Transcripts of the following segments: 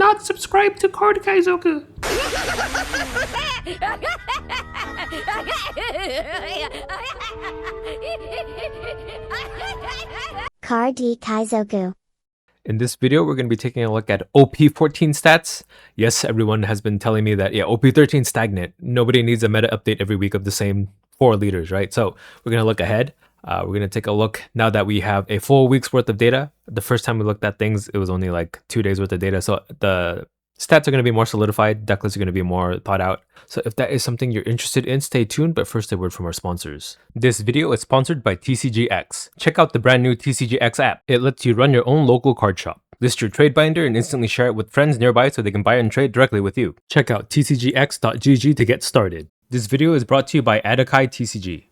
not subscribe to Card Kaizoku. Card Kaizoku. In this video, we're going to be taking a look at OP14 stats. Yes, everyone has been telling me that, OP13 stagnant. Nobody needs a meta update every week of the same 4 leaders, right? So we're going to look ahead. We're going to take a look now that we have a full week's worth of data. The first time we looked at things, it was only like 2 days worth of data. So the stats are going to be more solidified. Decklists are going to be more thought out. So if that is something you're interested in, stay tuned. But first, a word from our sponsors. This video is sponsored by TCGX. Check out the brand new TCGX app. It lets you run your own local card shop. List your trade binder and instantly share it with friends nearby so they can buy and trade directly with you. Check out tcgx.gg to get started. This video is brought to you by Adakai TCG.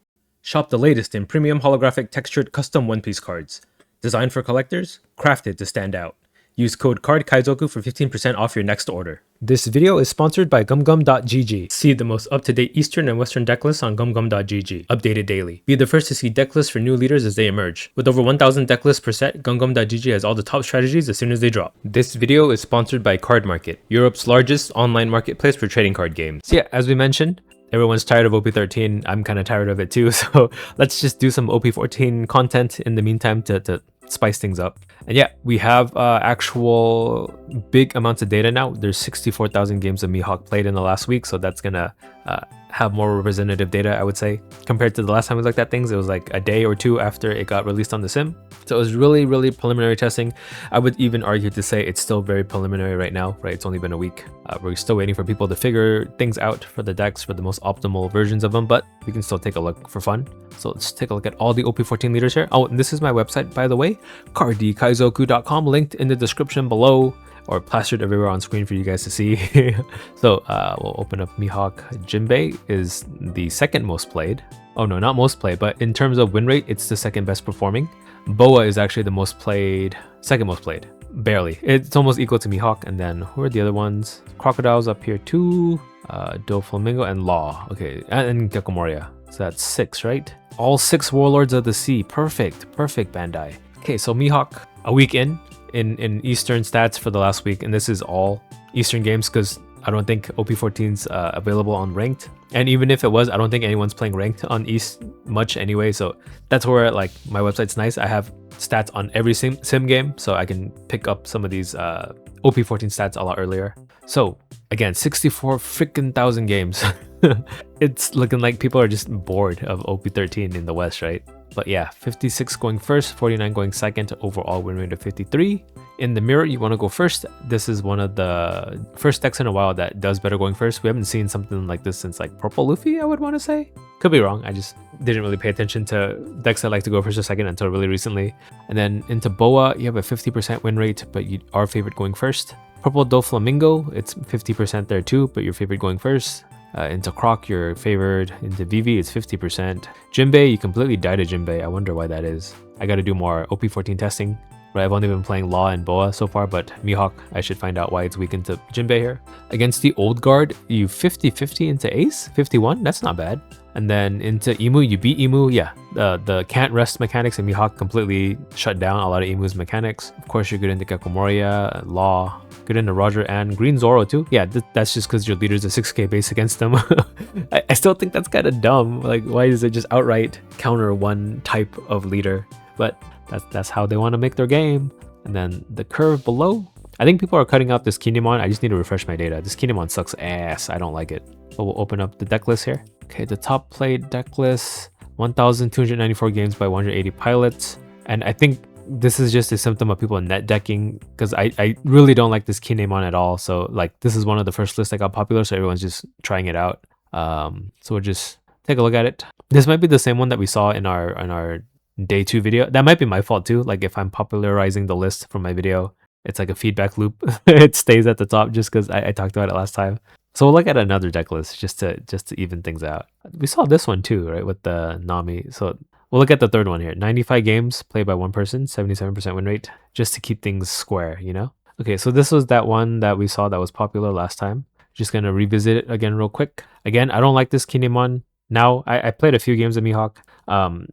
Shop the latest in premium holographic textured custom one-piece cards. Designed for collectors, crafted to stand out. Use code CARDKAIZOKU for 15% off your next order. This video is sponsored by gumgum.gg. See the most up-to-date Eastern and Western decklists on gumgum.gg, updated daily. Be the first to see decklists for new leaders as they emerge. With over 1,000 decklists per set, gumgum.gg has all the top strategies as soon as they drop. This video is sponsored by Card Market, Europe's largest online marketplace for trading card games. So yeah, as we mentioned, everyone's tired of OP13. I'm kind of tired of it too, so let's just do some OP14 content in the meantime to spice things up. And yeah, we have actual big amounts of data now. There's 64,000 games of Mihawk played in the last week, so that's gonna have more representative data, I would say. Compared to the last time we looked at things, it was like a day or two after it got released on the sim. So it was really preliminary testing. I would even argue to say it's still very preliminary right now, right? It's only been a week. We're still waiting for people to figure things out for the decks, for the most optimal versions of them, but we can still take a look for fun. So let's take a look at all the OP14 leaders here. Oh, and this is my website, by the way, cardkaizoku.com, linked in the description below, or plastered everywhere on screen for you guys to see. So we'll open up Mihawk. Jinbe is the second most played. Oh no, not most played, but in terms of win rate, it's the second best performing. Boa is actually the most played, second most played. Barely. It's almost equal to Mihawk. And then who are the other ones? Crocodile's up here too. Doflamingo and Law. Okay, and Gecko Moria. So that's 6, right? All 6 Warlords of the Sea. Perfect Bandai. Okay, so Mihawk, a week in Eastern stats for the last week, and this is all Eastern games because I don't think OP14's available on ranked. And even if it was, I don't think anyone's playing ranked on East much anyway. So that's where like my website's nice. I have stats on every sim game, so I can pick up some of these OP14 stats a lot earlier. So again, 64 freaking thousand games. It's looking like people are just bored of OP13 in the West, right? But yeah, 56 going first, 49 going second, overall win rate of 53. In the mirror, you want to go first. This is one of the first decks in a while that does better going first. We haven't seen something like this since like Purple Luffy, I would want to say. Could be wrong. I just didn't really pay attention to decks that like to go first or second until really recently. And then into Boa, you have a 50% win rate, but you are favored going first. Purple Doflamingo, it's 50% there too, but you're favored going first. Into Croc, you're favored. Into Vivi, it's 50%. Jinbe, you completely died to Jinbe. I wonder why that is. I gotta do more OP14 testing. Right, I've only been playing Law and Boa so far, but Mihawk, I should find out why it's weak into Jinbe here. Against the Old Guard, you 50-50 into Ace, 51, that's not bad. And then into Emu, you beat Emu, yeah. The can't rest mechanics in Mihawk completely shut down a lot of Emu's mechanics. Of course, you're good into Gecko Moria, Law, good into Roger, and Green Zoro too. Yeah, that's just because your leader's a 6k base against them. I still think that's kind of dumb. Like, why does it just outright counter one type of leader? But that's how they want to make their game. And then the curve below, I think people are cutting out this Kinemon. I just need to refresh my data. This Kinemon sucks ass. I don't like it. So we'll open up the deck list here. Okay, the top played deck list, 1,294 games by 180 pilots. And I think this is just a symptom of people net decking because I really don't like this Kinemon at all. So like this is one of the first lists that got popular, so everyone's just trying it out. So we'll just take a look at it. This might be the same one that we saw in our day 2 video. That might be my fault too. Like if I'm popularizing the list from my video, it's like a feedback loop. It stays at the top just because I talked about it last time. So we'll look at another deck list just to even things out. We saw this one too, right, with the Nami. So we'll look at the third one here. 95 games played by one person, 77% win rate, just to keep things square, you know? Okay, so this was that one that we saw that was popular last time. Just gonna revisit it again real quick. Again, I don't like this Kinemon. Now, I played a few games of Mihawk.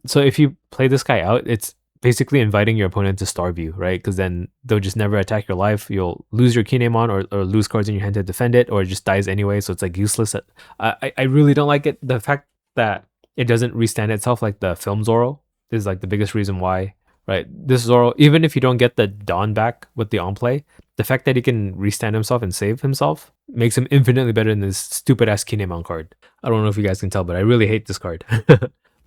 So if you play this guy out, it's basically inviting your opponent to starve you, right? Because then they'll just never attack your life. You'll lose your key name on, or lose cards in your hand to defend it, or it just dies anyway, so it's like useless. I really don't like it. The fact that it doesn't restand itself like the film Zoro is like the biggest reason why, right? This Zoro, even if you don't get the Dawn back with the on play, the fact that he can restand himself and save himself makes him infinitely better than this stupid ass key name on card. I don't know if you guys can tell, but I really hate this card.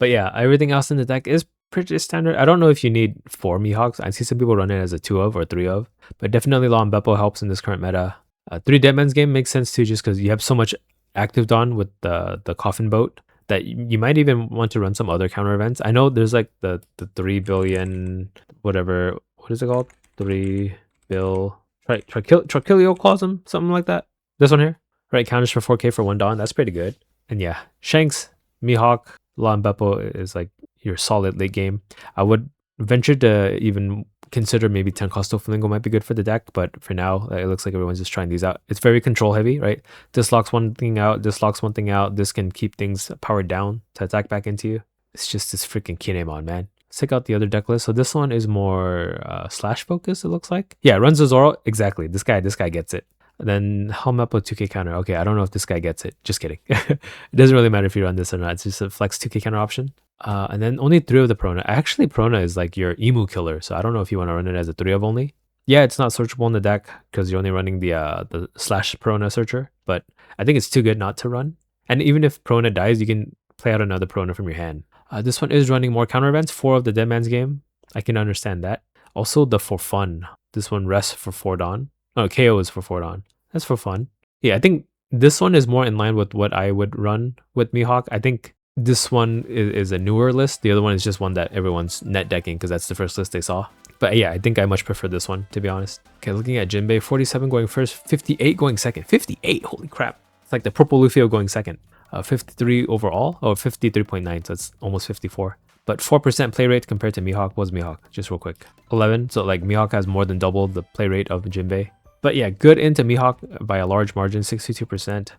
But yeah, everything else in the deck is pretty standard. I don't know if you need 4 Mihawks. I see some people run it as a 2 of or 3 of, but definitely Law and Beppo helps in this current meta. 3 Deadman's Game makes sense too, just because you have so much active Dawn with the Coffin Boat that you might even want to run some other counter events. I know there's like the 3 billion, whatever, what is it called? 3 bill, right? Tracule calls them, something like that. This one here, right? Counters for 4k for 1 Dawn. That's pretty good. And yeah, Shanks, Mihawk, Law and Beppo is like your solid late game. I would venture to even consider maybe 10 cost Doflamingo might be good for the deck, but for now, it looks like everyone's just trying these out. It's very control heavy, right? This locks one thing out, this locks one thing out. This can keep things powered down to attack back into you. It's just this freaking Kinemon, man. Let's check out the other deck list. So this one is more slash focus, it looks like. Yeah, runs the Zoro. Exactly. This guy gets it. And then Helmepo 2k counter. Okay, I don't know if this guy gets it. Just kidding. It doesn't really matter if you run this or not. It's just a flex 2k counter option. And then only 3 of the Prona. Actually, Prona is like your emu killer, so I don't know if you want to run it as a 3 of only. Yeah, it's not searchable in the deck because you're only running the slash Prona searcher, but I think it's too good not to run. And even if Prona dies, you can play out another Prona from your hand. This one is running more counter events, 4 of the Deadman's Game. I can understand that. Also, the for fun. This one rests for 4 Dawn. Oh, KO is for 4 Dawn. That's for fun. Yeah, I think this one is more in line with what I would run with Mihawk. I think this one is a newer list. The other one is just one that everyone's net decking because that's the first list they saw. But yeah, I think I much prefer this one, to be honest. Okay, looking at Jinbe, 47 going first, 58 going second. 58, holy crap. It's like the purple Luffy going second. 53 overall, or 53.9, so it's almost 54. But 4% play rate compared to Mihawk. What was Mihawk? Just real quick. 11, so like Mihawk has more than double the play rate of Jinbe. But yeah, good into Mihawk by a large margin, 62%.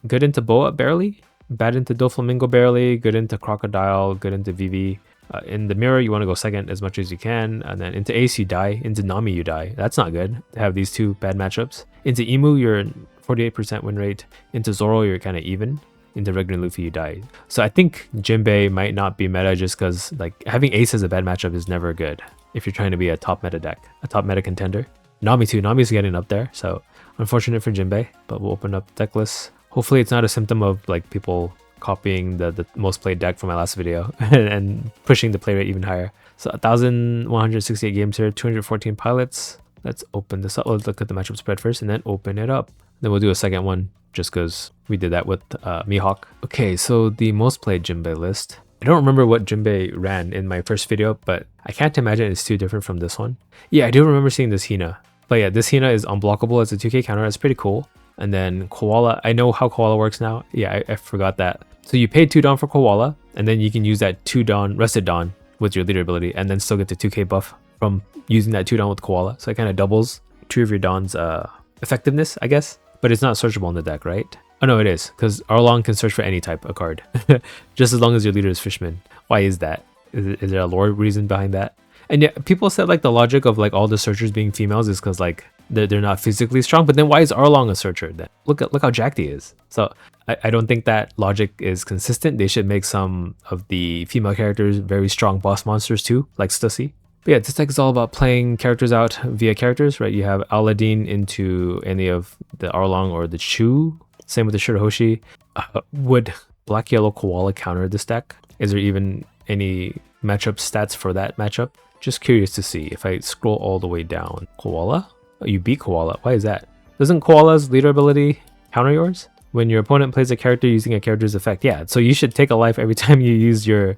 Good into Boa, barely. Bad into Doflamingo, barely. Good into Crocodile, good into VV. In the mirror, you want to go second as much as you can. And then into Ace, you die. Into Nami, you die. That's not good to have these 2 bad matchups. Into Emu, you're 48% win rate. Into Zoro, you're kind of even. Into regular Luffy, you die. So I think Jinbe might not be meta just because like having Ace as a bad matchup is never good if you're trying to be a top meta deck, a top meta contender. Nami too. Nami's getting up there, so unfortunate for Jinbe, but we'll open up deck lists. Hopefully it's not a symptom of like people copying the most played deck from my last video and pushing the play rate even higher. So 1,168 games here, 214 pilots. Let's open this up. Let's look at the matchup spread first and then open it up. Then we'll do a second one just because we did that with Mihawk. Okay, so the most played Jinbe list. I don't remember what Jinbe ran in my first video, but I can't imagine it's too different from this one. Yeah, I do remember seeing this Hina. But yeah, this Hina is unblockable as a 2k counter. That's pretty cool. And then Koala, I know how Koala works now. Yeah, I forgot that. So you pay 2 Dawn for Koala, and then you can use that 2 Dawn, rested Dawn with your leader ability, and then still get the 2k buff from using that 2 Dawn with Koala. So it kind of doubles 2 of your Dawn's effectiveness, I guess. But it's not searchable in the deck, right? Oh no, it is, because Arlong can search for any type of card. Just as long as your leader is Fishman. Why is that? Is there a lore reason behind that? And yeah, people said like the logic of like all the searchers being females is because like they're not physically strong, but then why is Arlong a searcher then? Look how jacked he is. So I don't think that logic is consistent. They should make some of the female characters very strong boss monsters too, like Stussy. But yeah, this deck is all about playing characters out via characters, right? You have Aladdin into any of the Arlong or the Chu. Same with the Shirahoshi. Would Black Yellow Koala counter this deck? Is there even any matchup stats for that matchup? Just curious to see. If I scroll all the way down. Koala? Oh, you beat Koala. Why is that? Doesn't Koala's leader ability counter yours? When your opponent plays a character using a character's effect. Yeah, so you should take a life every time you use your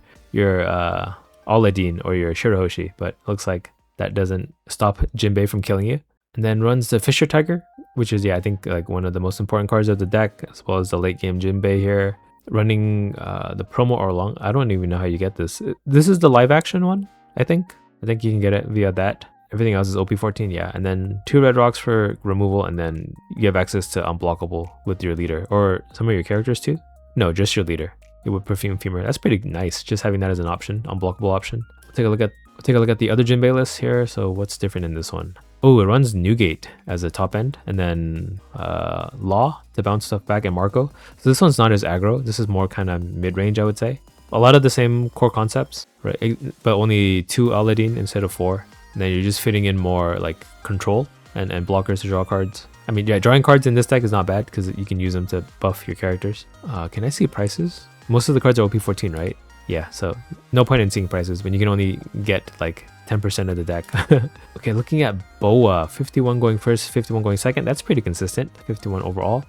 Aladdin or your Shirahoshi. But looks like that doesn't stop Jinbe from killing you. And then runs the Fisher Tiger, which is, yeah, I think like one of the most important cards of the deck, as well as the late game Jinbe here. Running the promo Arlong. I don't even know how you get this. This is the live action one, I think. I think you can get it via that. Everything else is OP14, yeah. And then 2 red rocks for removal, and then you have access to unblockable with your leader. Or some of your characters too? No, just your leader. It would Perfume Femur. That's pretty nice, just having that as an option, unblockable option. Take a look at We'll take a look at the other Jinbe list here. So what's different in this one? Oh, it runs Newgate as a top end, and then Law to bounce stuff back, and Marco. So this one's not as aggro. This is more kind of mid-range, I would say. A lot of the same core concepts, right? But only 2 Aladdin instead of 4. And then you're just fitting in more like control and blockers to draw cards. I mean, yeah, drawing cards in this deck is not bad because you can use them to buff your characters. Can I see prices? Most of the cards are OP14, right? Yeah, so no point in seeing prices when you can only get like 10% of the deck. Okay, looking at Boa, 51 going first, 51 going second. That's pretty consistent, 51 overall.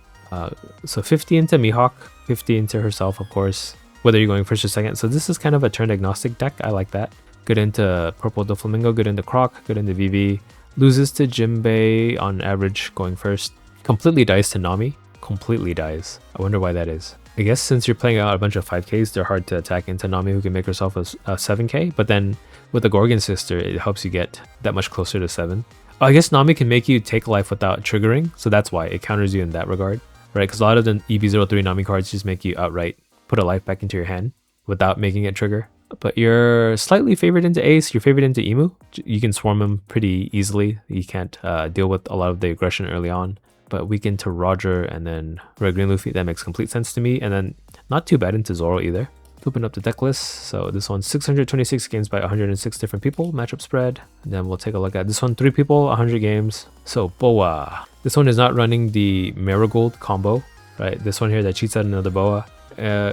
So 50 into Mihawk, 50 into herself, of course, whether you're going first or second. So this is kind of a turn agnostic deck. I like that. Good into Purple Doflamingo, good into Croc, good into VV. Loses to Jinbe on average going first. Completely dies to Nami. Completely dies. I wonder why that is. I guess since you're playing out a bunch of 5Ks, they're hard to attack into Nami, who can make herself a 7K. But then with the Gorgon Sister, it helps you get that much closer to 7. Oh, I guess Nami can make you take life without triggering. So that's why it counters you in that regard. Right? Because a lot of the EB03 Nami cards just make you outright put a life back into your hand without making it trigger. But you're slightly favored into Ace, you're favored into Emu. You can swarm him pretty easily. You can't deal with a lot of the aggression early on. But weak into Roger and then Red Green Luffy, that makes complete sense to me. And then not too bad into Zoro either. Open up the deck list. So this one's 626 games by 106 different people, matchup spread. And then we'll take a look at this one, 3 people, 100 games. So Boa. This one is not running the Marigold combo, right? This one here that cheats out another Boa.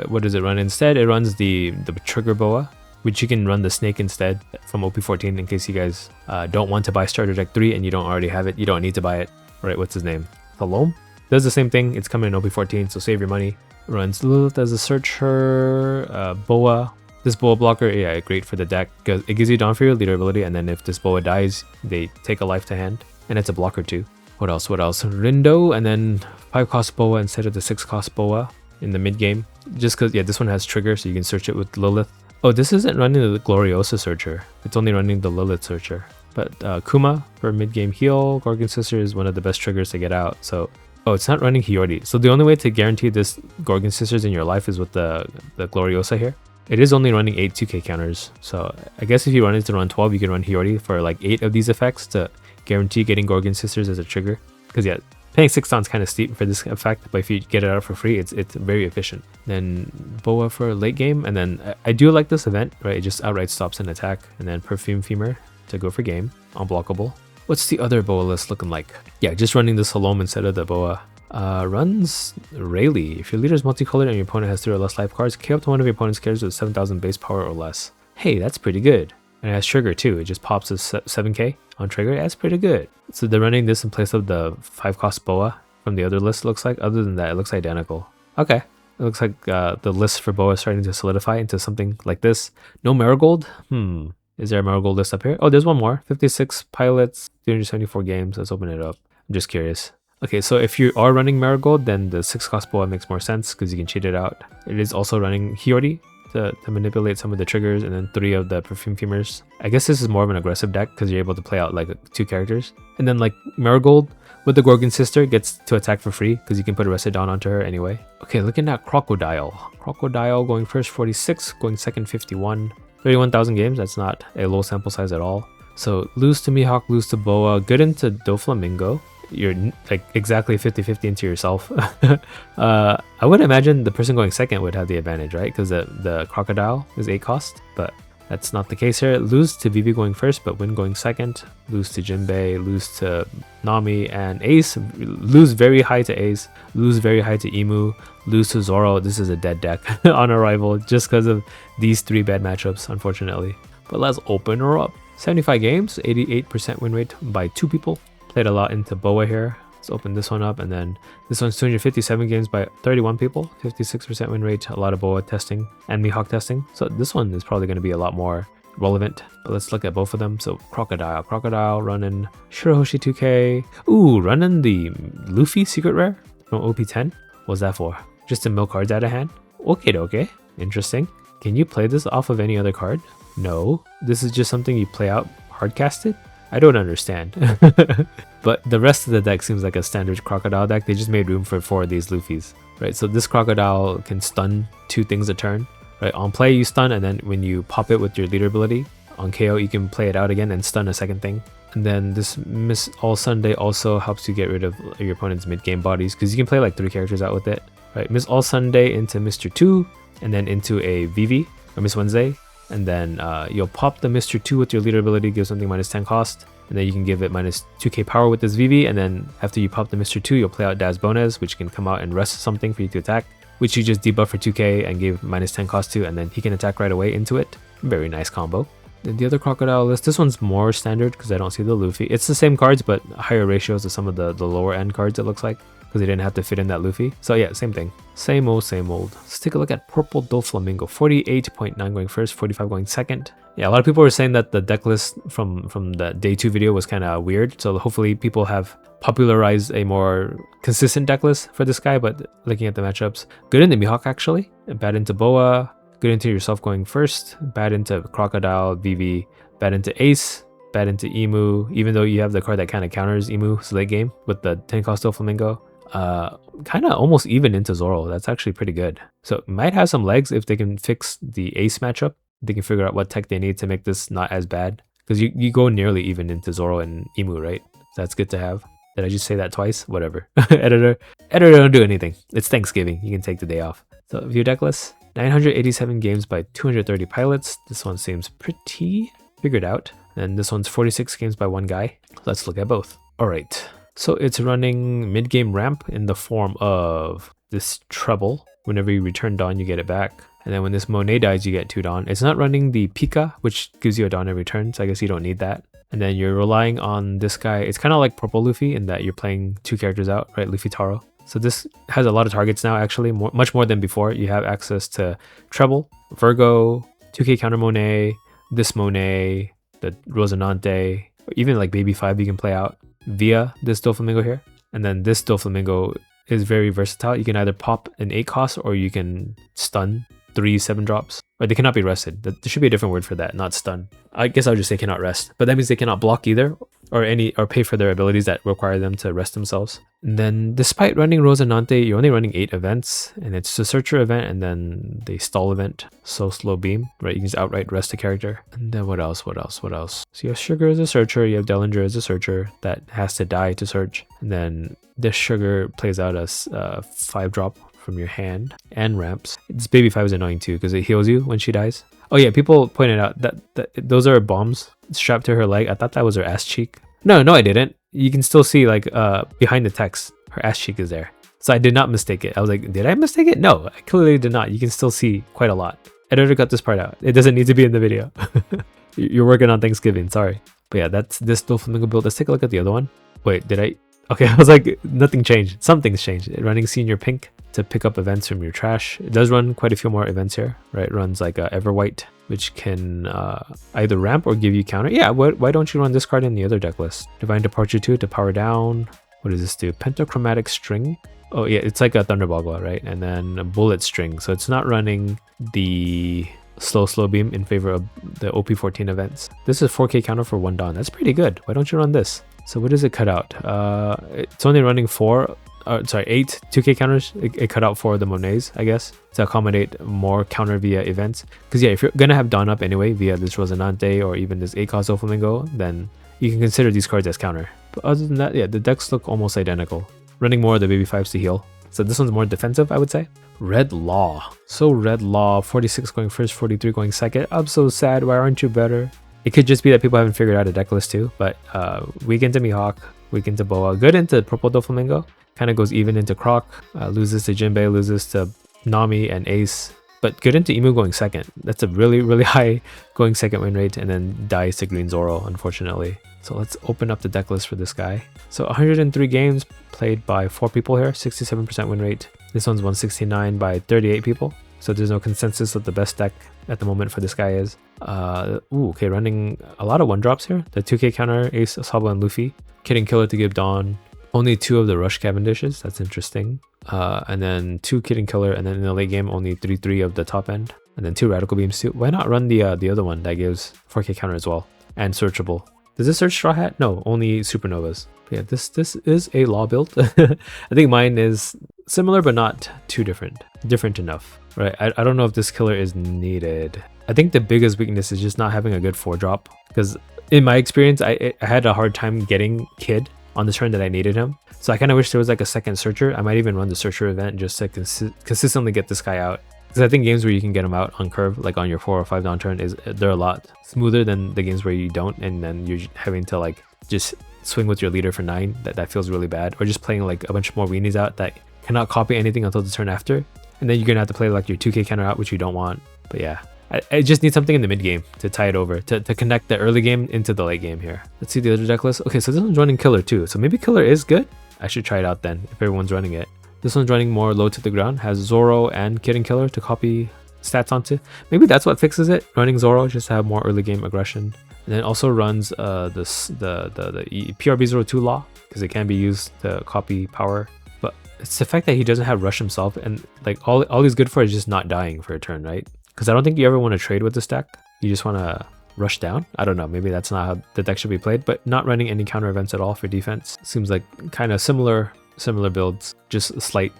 What does it run instead? It runs the Trigger Boa, which you can run the Snake instead from OP14 in case you guys don't want to buy Starter Deck 3 and you don't already have it. You don't need to buy it. Right, what's his name? Salome? Does the same thing. It's coming in OP14, so save your money. Runs Lilith as a searcher. Boa. This Boa blocker, yeah, great for the deck because it gives you Dawn for your leader ability, and then if this Boa dies, they take a life to hand. And it's a blocker too. What else? Rindo, and then 5-cost Boa instead of the 6-cost Boa in the mid game. Just because, yeah, this one has trigger, so you can search it with Lilith. Oh, this isn't running the Gloriosa searcher. It's only running the Lilith searcher. But Kuma for mid-game heal. Gorgon Sister is one of the best triggers to get out. So, oh, it's not running Hiyori. So the only way to guarantee this Gorgon Sisters in your life is with the Gloriosa here. It is only running 8 2K counters. So I guess if you wanted to run 12, you can run Hiyori for like 8 of these effects to guarantee getting Gorgon Sisters as a trigger. Because yeah, paying 6 is kind of steep for this effect, but if you get it out for free, it's very efficient. Then Boa for late game, and then I do like this event, right? It just outright stops an attack, and then Perfume Femur to go for game, unblockable. What's the other Boa list looking like? Yeah, just running the Salome instead of the Boa. Runs Rayleigh. If your leader is multicolored and your opponent has 3 or less life cards, KO up to one of your opponent's characters with 7,000 base power or less. Hey, that's pretty good. And it has trigger too. It just pops as 7k on trigger. That's pretty good. So they're running this in place of the 5-cost Boa from the other list, looks like. Other than that, it looks identical. Okay. It looks like the list for Boa is starting to solidify into something like this. No Marigold? Is there a Marigold list up here? Oh, there's one more. 56 pilots, 374 games. Let's open it up. I'm just curious. Okay, so if you are running Marigold, then the 6-cost Boa makes more sense because you can cheat it out. It is also running Hiyori to manipulate some of the triggers, and then 3 of the Perfume Femurs. I guess this is more of an aggressive deck because you're able to play out like 2 characters. And then like Marigold with the Gorgon Sister gets to attack for free because you can put Arrested Dawn onto her anyway. Okay, looking at Crocodile. Crocodile going first 46, going second 51. 31,000 games, that's not a low sample size at all. So lose to Mihawk, lose to Boa, good into Doflamingo. You're like exactly 50-50 into yourself. I would imagine the person going second would have the advantage, right? Because the Crocodile is 8 cost, but that's not the case here. Lose to Vivi going first, but win going second. Lose to Jinbe, lose to Nami and Ace. Lose very high to Ace, lose very high to Emu, lose to Zoro. This is a dead deck on arrival just because of these 3 bad matchups, unfortunately. But let's open her up. 75 games, 88% win rate by 2 people. Played a lot into Boa here. Let's open this one up, and then this one's 257 games by 31 people, 56% win rate, a lot of Boa testing and Mihawk testing. So this one is probably going to be a lot more relevant, but let's look at both of them. So Crocodile running Shirahoshi 2K. Ooh, running the Luffy secret rare from OP10. What's that for? Just to milk cards out of hand? Okay, interesting. Can you play this off of any other card? No, this is just something you play out hard casted. I don't understand. But the rest of the deck seems like a standard Crocodile deck. They just made room for 4 of these Luffys, right? So this Crocodile can stun 2 things a turn, right? On play you stun, and then when you pop it with your leader ability, on KO, you can play it out again and stun a second thing. And then this Miss All Sunday also helps you get rid of your opponent's mid-game bodies, because you can play like 3 characters out with it. Right, Miss All Sunday into Mr. 2, and then into a VV, or Miss Wednesday. And then you'll pop the Mr. 2 with your leader ability, give something minus 10 cost. And then you can give it minus 2k power with this VV. And then after you pop the Mr. 2, you'll play out Daz Bonez, which can come out and rest something for you to attack, which you just debuff for 2k and give minus 10 cost to, and then he can attack right away into it. Very nice combo. Then the other Crocodile list, this one's more standard because I don't see the Luffy. It's the same cards, but higher ratios of some of the lower end cards, it looks like, because they didn't have to fit in that Luffy. So yeah, same thing. Same old, same old. Let's take a look at Purple Doflamingo. 48.9 going first, 45 going second. Yeah, a lot of people were saying that the deck list from the day 2 video was kind of weird. So hopefully people have popularized a more consistent deck list for this guy. But looking at the matchups, good into Mihawk actually. Bad into Boa. Good into yourself going first. Bad into Crocodile, VV. Bad into Ace. Bad into Emu. Even though you have the card that kind of counters Emu's late game with the 10 cost Doflamingo. Kind of almost even into Zoro. That's actually pretty good. So might have some legs if they can fix the Ace matchup. They can figure out what tech they need to make this not as bad. Because you go nearly even into Zoro and Emu, right? So that's good to have. Did I just say that twice? Whatever. Editor don't do anything. It's Thanksgiving. You can take the day off. So view deck list. 987 games by 230 pilots. This one seems pretty figured out. And this one's 46 games by 1 guy. Let's look at both. Alright. So it's running mid-game ramp in the form of this treble. Whenever you return Dawn, you get it back. And then when this Monet dies, you get 2 Dawn. It's not running the Pika, which gives you a Dawn every turn, so I guess you don't need that. And then you're relying on this guy. It's kind of like Purple Luffy in that you're playing 2 characters out, right? Luffy Taro. So this has a lot of targets now, actually, much more than before. You have access to Treble, Virgo, 2k counter Monet, this Monet, the Rosinante, or even like Baby 5 you can play out via this Doflamingo here. And then this Doflamingo is very versatile. You can either pop an 8 cost or you can stun 3 7-drops. Or they cannot be rested. There should be a different word for that, not stun. I guess I'll just say cannot rest. But that means they cannot block either, or pay for their abilities that require them to rest themselves. And then despite running Rosinante, you're only running 8 events, and it's the Searcher event and then the Stall event. So slow beam, right? You can just outright rest a character. And then what else? So you have Sugar as a Searcher, you have Dellinger as a Searcher that has to die to search. And then this Sugar plays out as 5-drop from your hand and ramps. This Baby 5 is annoying too because it heals you when she dies. Oh yeah, people pointed out that those are bombs strapped to her leg. I thought that was her ass cheek. No, I didn't. You can still see like behind the text, her ass cheek is there. So I did not mistake it. I was like, did I mistake it? No, I clearly did not. You can still see quite a lot. Editor cut this part out. It doesn't need to be in the video. You're working on Thanksgiving, sorry. But yeah, that's this Doflamingo build. Let's take a look at the other one. Wait, did I? Okay, I was like, nothing changed. Something's changed. Running Senior Pink to pick up events from your trash. It does run quite a few more events here, right? It runs like Everwhite, which can either ramp or give you counter. Yeah, why don't you run this card in the other deck list? Divine Departure 2 to power down. What does this do? Pentachromatic String. Oh yeah, it's like a Thunderbogla, right? And then a Bullet String. So it's not running the slow beam in favor of the OP14 events. This is 4k counter for 1 Dawn. That's pretty good. Why don't you run this? So what does it cut out? It's only running 8 2k counters. It cut out 4 of the Monets, I guess, to accommodate more counter via events. Because yeah, if you're gonna have Dawn up anyway via this Rosinante or even this 8-cost Doflamingo, then you can consider these cards as counter. But other than that, yeah, the decks look almost identical. Running more of the Baby 5s to heal. So this one's more defensive, I would say. Red Law. So Red Law, 46 going first, 43 going second. I'm so sad. Why aren't you better? It could just be that people haven't figured out a deck list too, but weak into Mihawk, weak into Boa, good into Purple Doflamingo, kind of goes even into Croc, loses to Jinbe, loses to Nami and Ace, but good into Emu going second. That's a really high going second win rate, and then dies to Green Zoro, unfortunately. So let's open up the deck list for this guy. So 103 games played by 4 people here, 67% win rate. This one's 169 by 38 people. So there's no consensus of the best deck at the moment for this guy is. Okay, running a lot of 1-drops here. The 2k counter, Ace, Sabo, and Luffy. Kid and Killer to give Dawn. Only 2 of the Rush Cavendishes. That's interesting. And then 2 Kid and Killer, and then in the late game, only 3 of the top end. And then 2 Radical Beams too. Why not run the other one that gives 4k counter as well? And searchable. Does this search Straw Hat? No, only Supernovas. But yeah, this is a Law build. I think mine is similar but not too different enough, right? I don't know if this killer is needed. I think the biggest weakness is just not having a good 4-drop, because in my experience I had a hard time getting Kid on the turn that I needed him. So I kind of wish there was like a second searcher. I might even run the searcher event just to consistently get this guy out, because I think games where you can get him out on curve, like on your 4 or 5 down turn, they're a lot smoother than the games where you don't, and then you're having to like just swing with your leader for 9. That feels really bad. Or just playing like a bunch more weenies out that cannot copy anything until the turn after, and then you're gonna have to play like your 2k counter out, which you don't want. But yeah, I just need something in the mid game to tie it over, to connect the early game into the late game here. Let's see the other deck list. Okay, so this one's running Killer too, so maybe Killer is good. I should try it out then if everyone's running it. This one's running more low to the ground, has Zoro and Kid and Killer to copy stats onto. Maybe that's what fixes it, running Zoro just to have more early game aggression. And then also runs the PRB02 Law, because it can be used to copy power. But it's the fact that he doesn't have rush himself, and like all he's good for is just not dying for a turn, right? Because I don't think you ever want to trade with this deck. You just want to rush down. I don't know, maybe that's not how the deck should be played, but not running any counter events at all for defense seems like kind of similar builds, just slight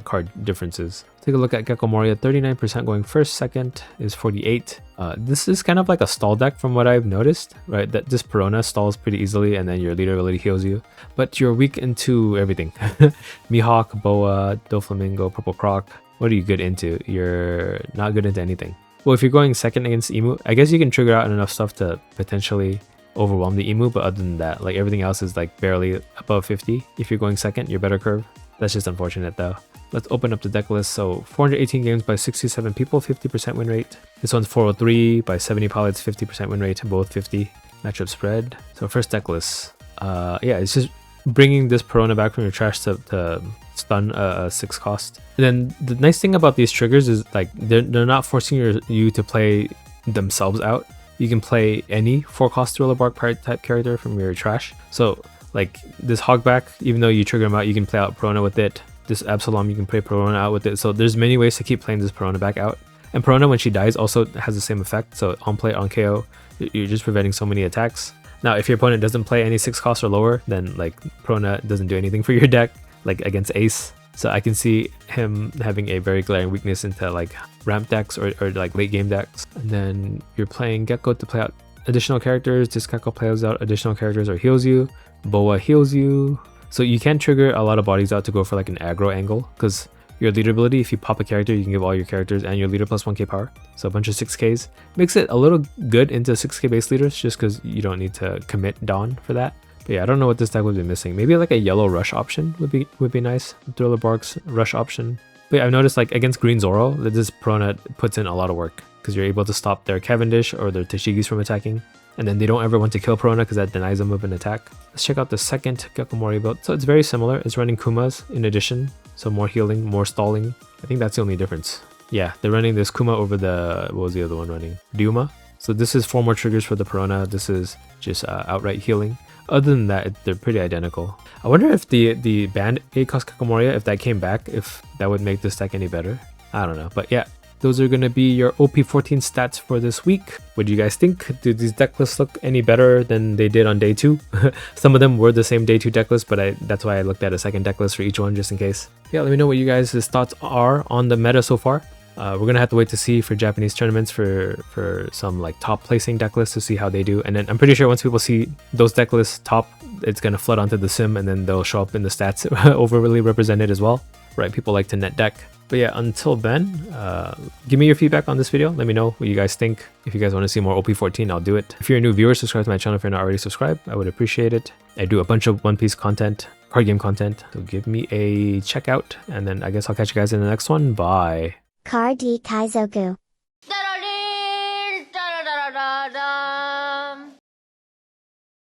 card differences. Take a look at Gecko Moria. 39% going first, second is 48. This is kind of like a stall deck from what I've noticed, right? That this Perona stalls pretty easily, and then your leader ability heals you, but you're weak into everything. Mihawk, Boa, Doflamingo, Purple Croc. What are you good into? You're not good into anything. Well, if you're going second against Emu, I guess you can trigger out enough stuff to potentially overwhelm the Emu, but other than that, like everything else is like barely above 50. If you're going second, you're better curve. That's just unfortunate though. Let's open up the deck list. So 418 games by 67 people, 50% win rate. This one's 403 by 70 pilots, 50% win rate, both 50. Matchup spread. So first deck list. Yeah, it's just bringing this Perona back from your trash to stun a 6 cost. And then the nice thing about these triggers is like they're not forcing you to play themselves out. You can play any 4-cost Thriller Bark Pirate type character from your trash. So like this Hogback, even though you trigger him out, you can play out Perona with it. This Absalom, you can play Perona out with it. So there's many ways to keep playing this Perona back out. And Perona, when she dies, also has the same effect. So on play, on KO, you're just preventing so many attacks. Now, if your opponent doesn't play any 6 costs or lower, then like Perona doesn't do anything for your deck, like against Ace. So I can see him having a very glaring weakness into like ramp decks or like late game decks. And then you're playing Gecko to play out additional characters. This Gecko plays out additional characters or heals you. Boa heals you. So you can trigger a lot of bodies out to go for like an aggro angle, because your leader ability, if you pop a character, you can give all your characters and your leader plus 1k power. So a bunch of 6ks. Makes it a little good into 6k base leaders just because you don't need to commit Dawn for that. But yeah, I don't know what this deck would be missing. Maybe like a yellow rush option would be nice. Thriller Bark's rush option. But yeah, I've noticed like against Green Zoro that this Perona puts in a lot of work, because you're able to stop their Cavendish or their Tashigis from attacking. And then they don't ever want to kill Perona because that denies them of an attack. Let's check out the second Gecko Moria build. So it's very similar. It's running Kumas in addition. So more healing, more stalling. I think that's the only difference. Yeah, they're running this Kuma over the, what was the other one running? Dyuma. So this is 4 more triggers for the Perona. This is just outright healing. Other than that, they're pretty identical. I wonder if the banned 8-cost Gecko Moria, if that came back, if that would make this deck any better. I don't know. But yeah, those are going to be your OP14 stats for this week. What do you guys think? Do these deck lists look any better than they did on day 2? Some of them were the same day 2 deck list, but that's why I looked at a second deck list for each one just in case. Yeah, let me know what you guys' thoughts are on the meta so far. We're going to have to wait to see for Japanese tournaments for some like top placing deck lists to see how they do. And then I'm pretty sure once people see those deck lists top, it's going to flood onto the sim, and then they'll show up in the stats overly represented as well. Right? People like to net deck. But yeah, until then, give me your feedback on this video. Let me know what you guys think. If you guys want to see more OP14, I'll do it. If you're a new viewer, subscribe to my channel if you're not already subscribed. I would appreciate it. I do a bunch of One Piece content, card game content. So give me a check out, and then I guess I'll catch you guys in the next one. Bye. Kaizoku.